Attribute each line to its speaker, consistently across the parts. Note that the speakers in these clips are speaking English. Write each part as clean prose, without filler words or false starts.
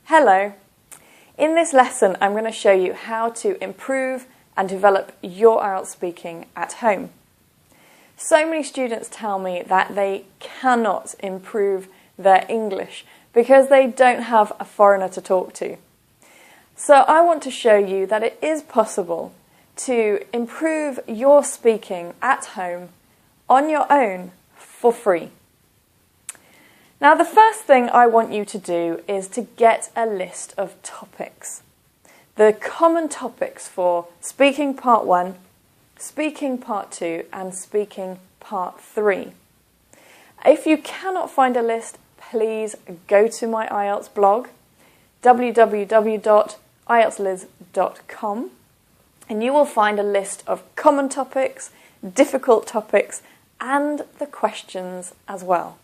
Speaker 1: Hello! In this lesson I'm going to show you how to improve and develop your IELTS speaking at home. So many students tell me that they cannot improve their English because they don't have a foreigner to talk to. So I want to show you that it is possible to improve your speaking at home on your own for free. Now, the first thing I want you to do is to get a list of topics. The common topics for Speaking Part 1, Speaking Part 2 and Speaking Part 3. If you cannot find a list, please go to my IELTS blog, www.ieltsliz.com, and you will find a list of common topics, difficult topics, and the questions as well.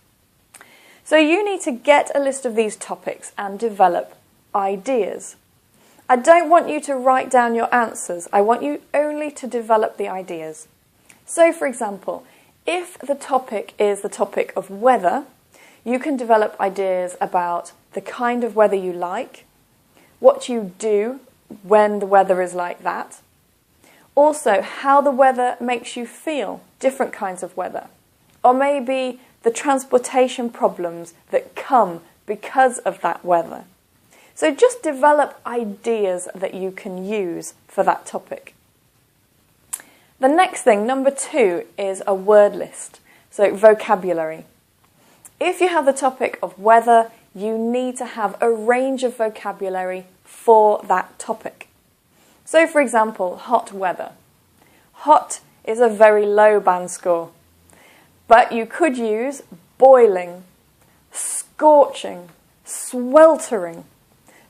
Speaker 1: So you need to get a list of these topics and develop ideas. I don't want you to write down your answers. I want you only to develop the ideas. So, for example, if the topic is the topic of weather, you can develop ideas about the kind of weather you like, what you do when the weather is like that, also how the weather makes you feel, different kinds of weather, or maybe the transportation problems that come because of that weather. So just develop ideas that you can use for that topic. The next thing, number 2, is a word list, so vocabulary. If you have the topic of weather, you need to have a range of vocabulary for that topic. So for example, hot weather. Hot is a very low band score. But you could use boiling, scorching, sweltering.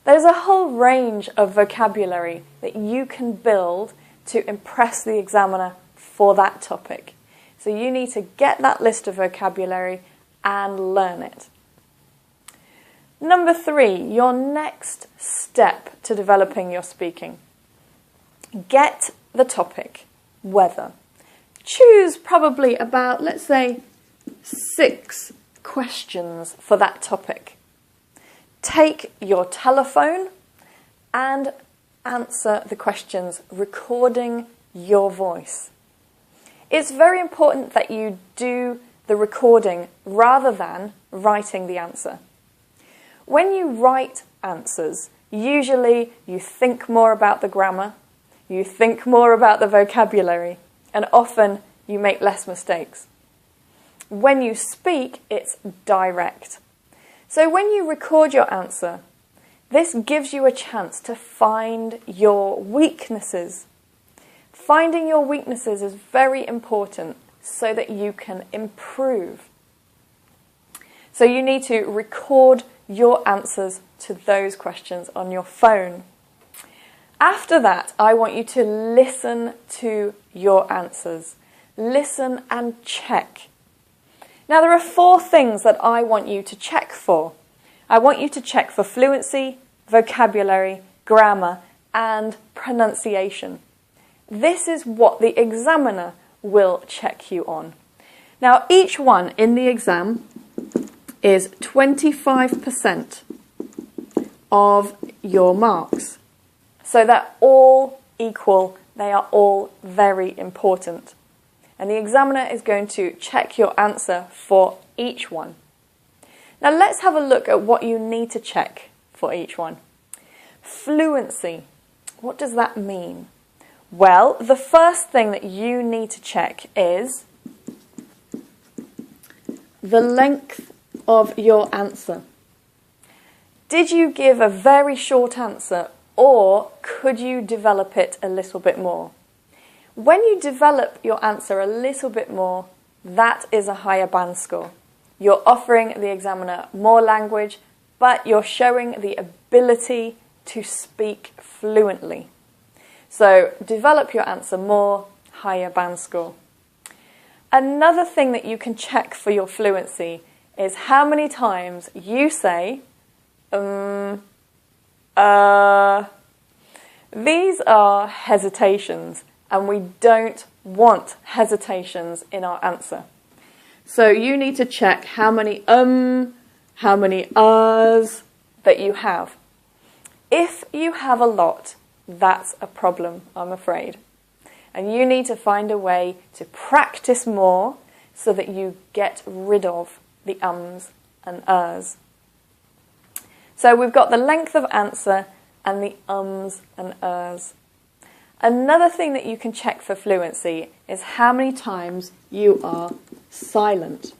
Speaker 1: There's a whole range of vocabulary that you can build to impress the examiner for that topic. So you need to get that list of vocabulary and learn it. Number 3, your next step to developing your speaking. Get the topic, weather. Choose probably about, let's say, 6 questions for that topic. Take your telephone and answer the questions, recording your voice. It's very important that you do the recording rather than writing the answer. When you write answers, usually you think more about the grammar, you think more about the vocabulary, and often you make less mistakes. When you speak, it's direct. So when you record your answer, this gives you a chance to find your weaknesses. Finding your weaknesses is very important so that you can improve. So you need to record your answers to those questions on your phone. After that, I want you to listen to your answers. Listen and check. Now, there are 4 things that I want you to check for. I want you to check for fluency, vocabulary, grammar, and pronunciation. This is what the examiner will check you on. Now, each one in the exam is 25% of your marks. So they're all equal, they are all very important. And the examiner is going to check your answer for each one. Now let's have a look at what you need to check for each one. Fluency. What does that mean? Well, the first thing that you need to check is the length of your answer. Did you give a very short answer, or could you develop it a little bit more? When you develop your answer a little bit more, that is a higher band score. You're offering the examiner more language, but you're showing the ability to speak fluently. So develop your answer more, higher band score. Another thing that you can check for your fluency is how many times you say, These are hesitations, and we don't want hesitations in our answer. So you need to check how many that you have. If you have a lot, that's a problem, I'm afraid. And you need to find a way to practice more so that you get rid of the ums and ers. So we've got the length of answer and the ums and ers. Another thing that you can check for fluency is how many times you are silent.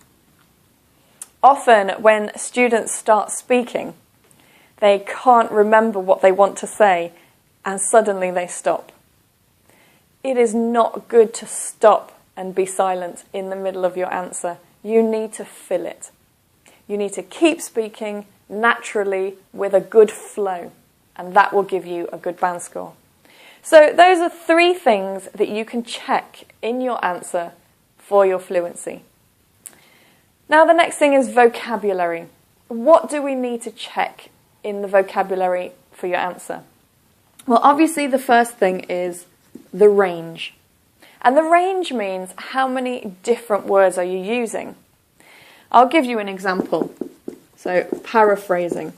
Speaker 1: Often when students start speaking, they can't remember what they want to say and suddenly they stop. It is not good to stop and be silent in the middle of your answer. You need to fill it. You need to keep speaking naturally with a good flow, and that will give you a good band score. So those are 3 things that you can check in your answer for your fluency. Now the next thing is vocabulary. What do we need to check in the vocabulary for your answer? Well, obviously the first thing is the range. And the range means how many different words are you using. I'll give you an example. So, paraphrasing.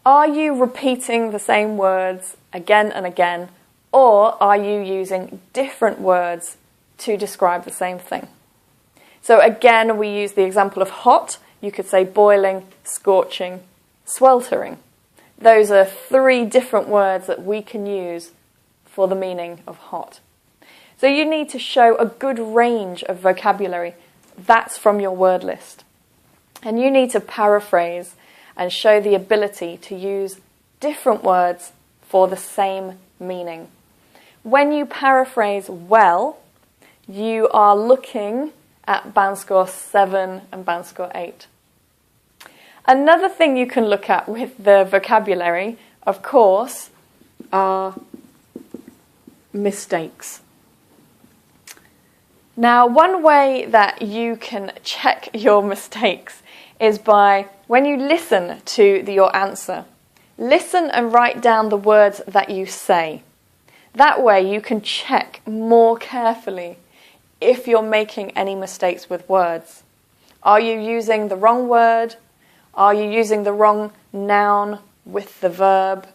Speaker 1: Are you repeating the same words again and again, or are you using different words to describe the same thing? So again, we use the example of hot. You could say boiling, scorching, sweltering. Those are 3 different words that we can use for the meaning of hot. So you need to show a good range of vocabulary. That's from your word list. And you need to paraphrase and show the ability to use different words for the same meaning. When you paraphrase well, you are looking at band score 7 and band score 8. Another thing you can look at with the vocabulary, of course, are mistakes. Now, one way that you can check your mistakes is by, when you listen to your answer, listen and write down the words that you say. That way you can check more carefully if you're making any mistakes with words. Are you using the wrong word? Are you using the wrong noun with the verb?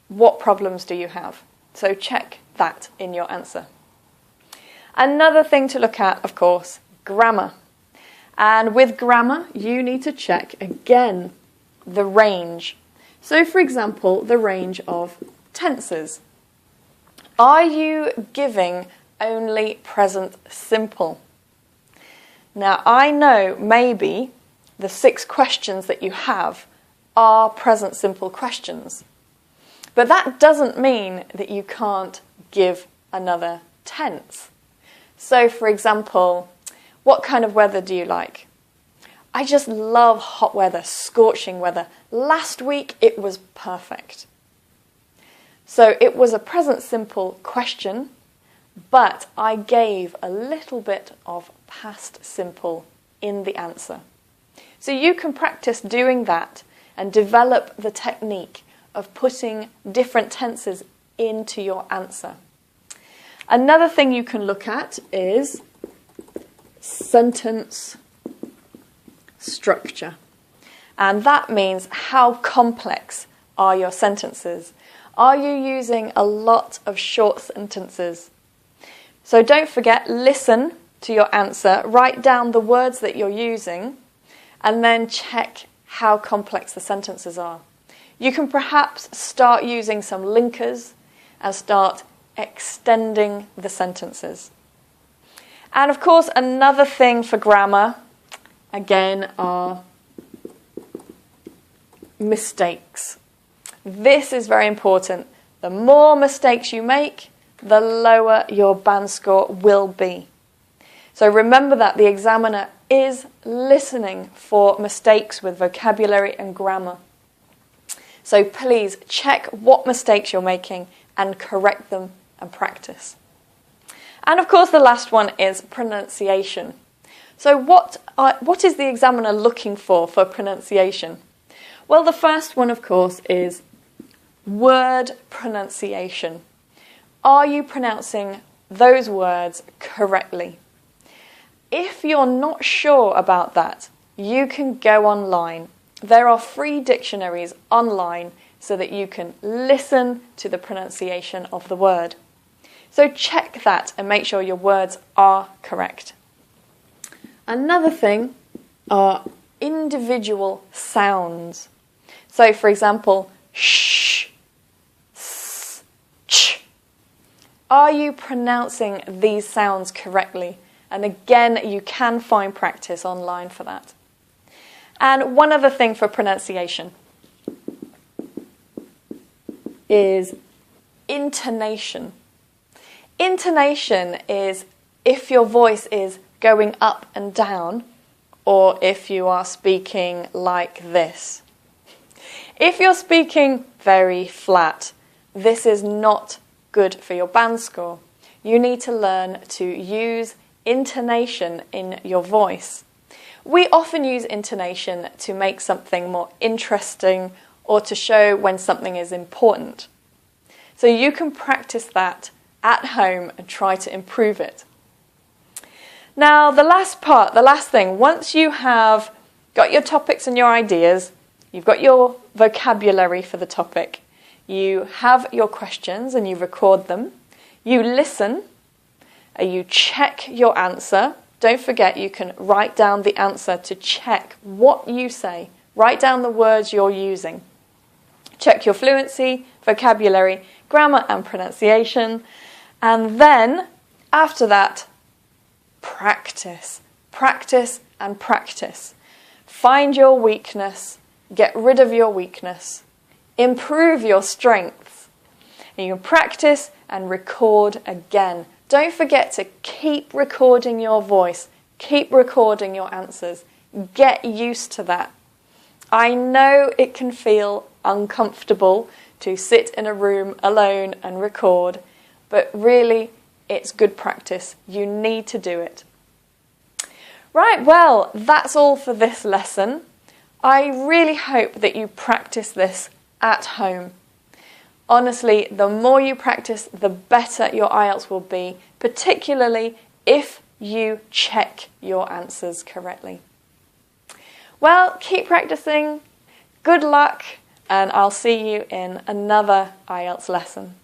Speaker 1: What problems do you have? So check that in your answer. Another thing to look at, of course, grammar. And with grammar, you need to check, again, the range. So, for example, the range of tenses. Are you giving only present simple? Now, I know maybe the 6 questions that you have are present simple questions. But that doesn't mean that you can't give another tense. So, for example, what kind of weather do you like? I just love hot weather, scorching weather. Last week it was perfect. So it was a present simple question, but I gave a little bit of past simple in the answer. So you can practice doing that and develop the technique of putting different tenses into your answer. Another thing you can look at is sentence structure. And that means how complex are your sentences. Are you using a lot of short sentences? So don't forget, listen to your answer, write down the words that you're using, and then check how complex the sentences are. You can perhaps start using some linkers and start extending the sentences. And of course, another thing for grammar, again, are mistakes. This is very important. The more mistakes you make, the lower your band score will be. So remember that the examiner is listening for mistakes with vocabulary and grammar. So please check what mistakes you're making and correct them and practice. And of course the last one is pronunciation. So what is the examiner looking for pronunciation? Well, the first one, of course, is word pronunciation. Are you pronouncing those words correctly? If you're not sure about that, you can go online There are free dictionaries online so that you can listen to the pronunciation of the word. So check that and make sure your words are correct. Another thing are individual sounds. So for example, sh, s, ch. Are you pronouncing these sounds correctly? And again, you can find practice online for that. And one other thing for pronunciation is intonation. Intonation is if your voice is going up and down, or if you are speaking like this. If you're speaking very flat, this is not good for your band score. You need to learn to use intonation in your voice. We often use intonation to make something more interesting or to show when something is important. So you can practice that at home and try to improve it. Now, the last thing, once you have got your topics and your ideas, you've got your vocabulary for the topic, you have your questions and you record them, you listen, you check your answer. Don't forget you can write down the answer to check what you say. Write down the words you're using. Check your fluency, vocabulary, grammar and pronunciation. And then, after that, practice. Practice and practice. Find your weakness. Get rid of your weakness. Improve your strengths. And you can practice and record again. Don't forget to keep recording your voice. Keep recording your answers. Get used to that. I know it can feel uncomfortable to sit in a room alone and record, but really it's good practice. You need to do it. Right, well, that's all for this lesson. I really hope that you practice this at home. Honestly, the more you practice, the better your IELTS will be, particularly if you check your answers correctly. Well, keep practicing. Good luck, and I'll see you in another IELTS lesson.